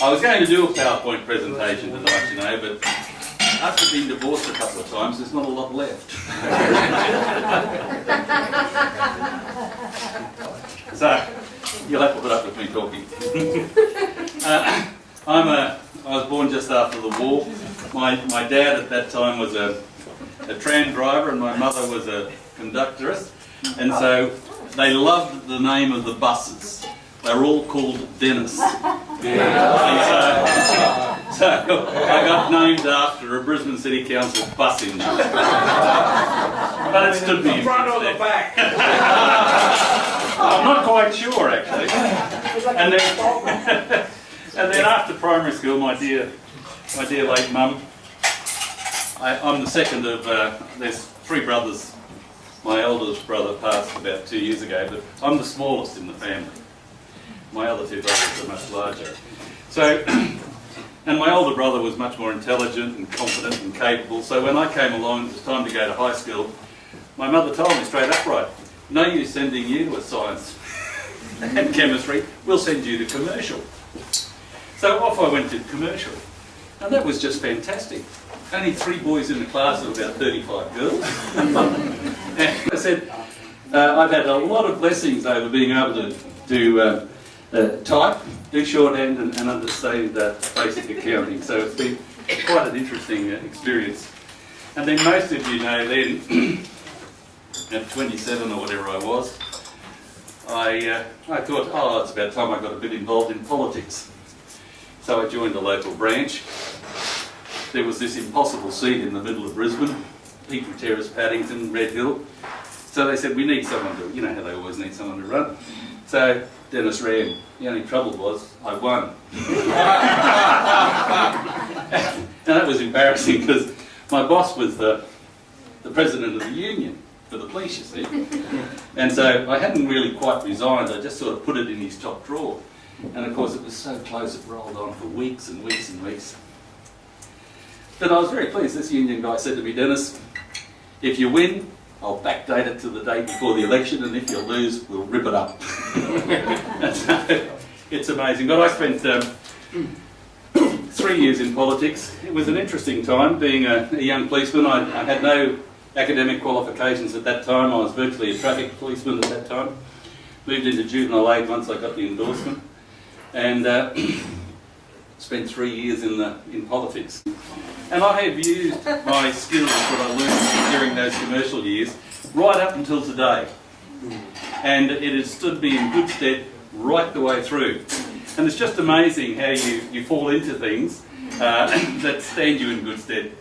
I was going to do a PowerPoint presentation tonight, you know, but after being divorced a couple of times, there's not a lot left. So, you'll have to put up with me talking. I was born just after the war. My dad at that time was a tram driver and my mother was a conductoress. And so they loved the name of the buses. They were all called Denis. So I got named after a Brisbane City Council bus engine. But it stood me in front or the back? I'm not quite sure actually. And then after primary school, my dear late mum, I'm the second of, there's three brothers. My eldest brother passed about 2 years ago, but I'm the smallest in the family. My other two brothers are much larger. So, and my older brother was much more intelligent and confident and capable, so when I came along, it was time to go to high school, my mother told me straight upright, no use sending you to science and chemistry, we'll send you to commercial. So off I went to commercial, and that was just fantastic. Only 3 boys in the class of about 35 girls. And I said, I've had a lot of blessings over being able to type, do shorthand and understand basic accounting. So it's been quite an interesting experience. And then most of you know then, at 27 or whatever I was, I thought, oh, it's about time I got a bit involved in politics. So I joined the local branch. There was this impossible seat in the middle of Brisbane, Eaton Terrace, Paddington, Red Hill. So they said, we need someone to, you know how they always need someone to run. So Denis ran. The only trouble was, I won. And that was embarrassing because my boss was the president of the union for the police, you see. And so I hadn't really quite resigned, I just sort of put it in his top drawer. And of course it was so close it rolled on for weeks and weeks and weeks. But I was very pleased. This union guy said to me, Denis, if you win, I'll backdate it to the date before the election, and if you lose, we'll rip it up. And so, it's amazing. But I spent 3 years in politics. It was an interesting time being a young policeman. I had no academic qualifications at that time. I was virtually a traffic policeman at that time. Moved into juvenile aid once I got the endorsement. And spent 3 years in politics. And I have used my skills that I learned during those commercial years right up until today. And it has stood me in good stead right the way through. And it's just amazing how you fall into things that stand you in good stead.